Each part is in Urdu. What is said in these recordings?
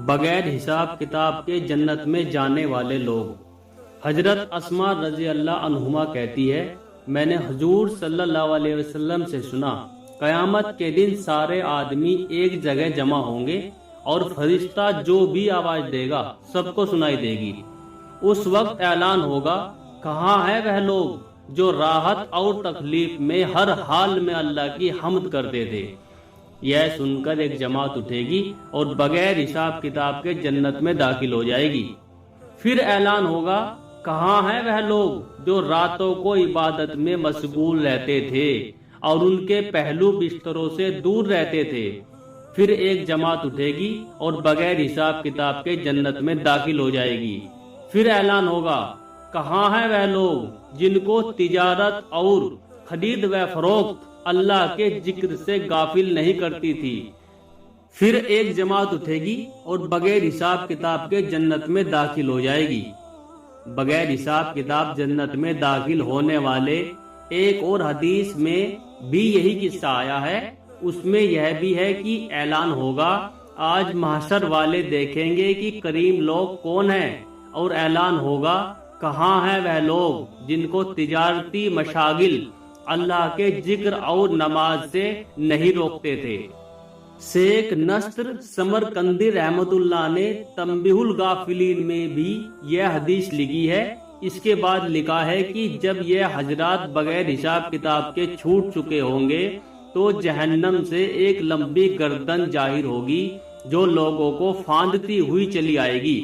بغیر حساب کتاب کے جنت میں جانے والے لوگ۔ حضرت اسماء رضی اللہ عنہما کہتی ہے، میں نے حضور صلی اللہ علیہ وسلم سے سنا، قیامت کے دن سارے آدمی ایک جگہ جمع ہوں گے اور فرشتہ جو بھی آواز دے گا سب کو سنائی دے گی۔ اس وقت اعلان ہوگا، کہاں ہے وہ لوگ جو راحت اور تکلیف میں ہر حال میں اللہ کی حمد کرتے تھے؟ یہ سن کر ایک جماعت اٹھے گی اور بغیر حساب کتاب کے جنت میں داخل ہو جائے گی۔ پھر اعلان ہوگا، کہاں ہیں وہ لوگ جو راتوں کو عبادت میں مشغول رہتے تھے اور ان کے پہلو بستروں سے دور رہتے تھے؟ پھر ایک جماعت اٹھے گی اور بغیر حساب کتاب کے جنت میں داخل ہو جائے گی۔ پھر اعلان ہوگا، کہاں ہیں وہ لوگ جن کو تجارت اور خرید و فروخت اللہ کے ذکر سے غافل نہیں کرتی تھی؟ پھر ایک جماعت اٹھے گی اور بغیر حساب کتاب کے جنت میں داخل ہو جائے گی۔ بغیر حساب کتاب جنت میں داخل ہونے والے ایک اور حدیث میں بھی یہی قصہ آیا ہے۔ اس میں یہ بھی ہے کہ اعلان ہوگا، آج محشر والے دیکھیں گے کہ کریم لوگ کون ہیں، اور اعلان ہوگا، کہاں ہیں وہ لوگ جن کو تجارتی مشاغل اللہ کے ذکر اور نماز سے نہیں روکتے تھے۔ شیخ نصر سمرقندی رحمت اللہ نے تنبیہ الغافلین میں بھی یہ حدیث لکھی ہے۔ اس کے بعد لکھا ہے کہ جب یہ حضرات بغیر حساب کتاب کے چھوٹ چکے ہوں گے تو جہنم سے ایک لمبی گردن ظاہر ہوگی جو لوگوں کو پھاندتی ہوئی چلی آئے گی۔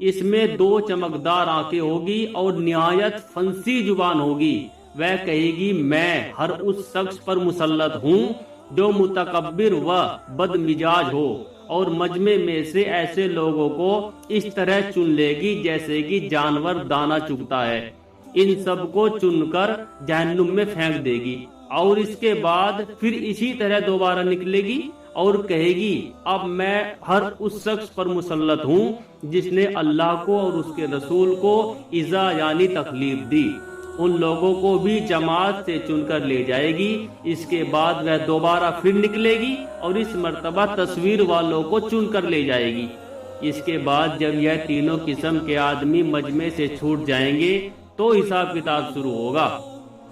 اس میں 2 چمکدار آنکھیں ہوگی اور نہایت فنسی زبان ہوگی۔ وہ کہے گی، میں ہر اس شخص پر مسلط ہوں جو متکبر و بد مزاج ہو، اور مجمع میں سے ایسے لوگوں کو اس طرح چن لے گی جیسے کہ جانور دانہ چگتا ہے۔ ان سب کو چن کر جہنم میں پھینک دے گی، اور اس کے بعد پھر اسی طرح دوبارہ نکلے گی اور کہے گی، اب میں ہر اس شخص پر مسلط ہوں جس نے اللہ کو اور اس کے رسول کو ایذا یعنی تکلیف دی۔ ان لوگوں کو بھی جماعت سے چن کر لے جائے گی۔ اس کے بعد وہ دوبارہ پھر نکلے گی اور اس مرتبہ تصویر والوں کو چن کر لے جائے گی۔ اس کے بعد جب یہ تینوں قسم کے آدمی مجمع سے چھوٹ جائیں گے تو حساب کتاب شروع ہوگا۔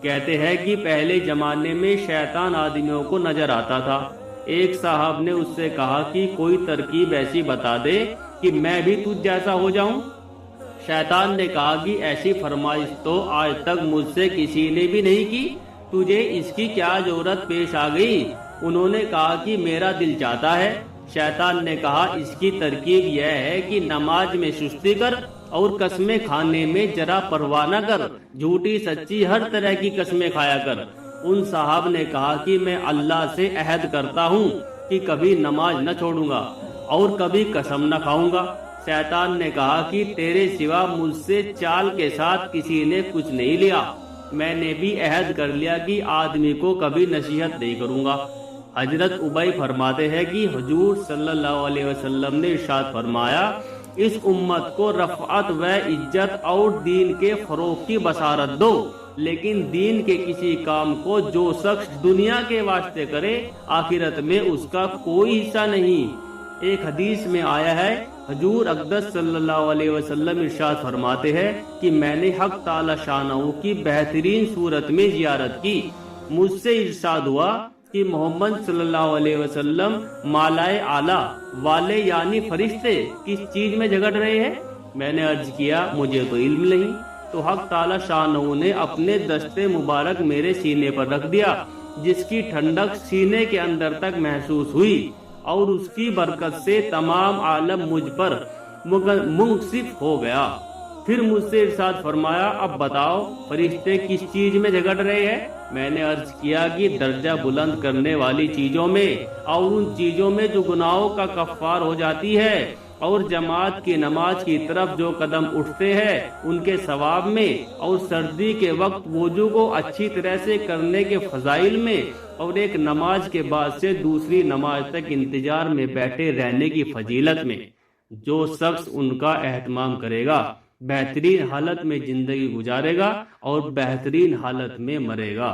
کہتے ہیں کہ پہلے زمانے میں شیطان آدمیوں کو نظر آتا تھا۔ ایک صاحب نے اس سے کہا کہ کوئی ترکیب ایسی بتا دے کہ میں بھی تجھ جیسا ہو جاؤں۔ شیطان نے کہا کہ ایسی فرمائش تو آج تک مجھ سے کسی نے بھی نہیں کی، تجھے اس کی کیا ضرورت پیش آ گئی؟ انہوں نے کہا کہ میرا دل چاہتا ہے۔ شیطان نے کہا، اس کی ترکیب یہ ہے کہ نماز میں سستی کر اور قسمیں کھانے میں ذرا پرواہ نہ کر، جھوٹی سچی ہر طرح کی قسمیں کھایا کر۔ ان صاحب نے کہا کہ میں اللہ سے عہد کرتا ہوں کہ کبھی نماز نہ چھوڑوں گا اور کبھی قسم نہ کھاؤں گا۔ شیطان نے کہا کہ تیرے سوا مجھ سے چال کے ساتھ کسی نے کچھ نہیں لیا۔ میں نے بھی عہد کر لیا کہ آدمی کو کبھی نصیحت نہیں کروں گا۔ حضرت ابی فرماتے ہیں کہ حضور صلی اللہ علیہ وسلم نے ارشاد فرمایا، اس امت کو رفعت و عزت اور دین کے فروغ کی بشارت دو، لیکن دین کے کسی کام کو جو شخص دنیا کے واسطے کرے آخرت میں اس کا کوئی حصہ نہیں۔ ایک حدیث میں آیا ہے، حضور اقدس صلی اللہ علیہ وسلم ارشاد فرماتے ہیں کہ میں نے حق تعالی شانہ کی بہترین صورت میں زیارت کی۔ مجھ سے ارشاد ہوا کہ محمد صلی اللہ علیہ وسلم مالائے اعلیٰ والے یعنی فرشتے کس چیز میں جھگڑ رہے ہیں؟ میں نے عرض کیا، مجھے تو علم نہیں۔ تو حق تعالی شانہ نے اپنے دست مبارک میرے سینے پر رکھ دیا، جس کی ٹھنڈک سینے کے اندر تک محسوس ہوئی، اور اس کی برکت سے تمام عالم مجھ پر منصف ہو گیا۔ پھر مجھ سے ارشاد فرمایا، اب بتاؤ فرشتے کس چیز میں جھگڑ رہے ہیں؟ میں نے عرض کیا کہ درجہ بلند کرنے والی چیزوں میں، اور ان چیزوں میں جو گناہوں کا کفار ہو جاتی ہے، اور جماعت کی نماز کی طرف جو قدم اٹھتے ہیں ان کے ثواب میں، اور سردی کے وقت وضو کو اچھی طرح سے کرنے کے فضائل میں، اور ایک نماز کے بعد سے دوسری نماز تک انتظار میں بیٹھے رہنے کی فضیلت میں۔ جو شخص ان کا اہتمام کرے گا بہترین حالت میں زندگی گزارے گا اور بہترین حالت میں مرے گا۔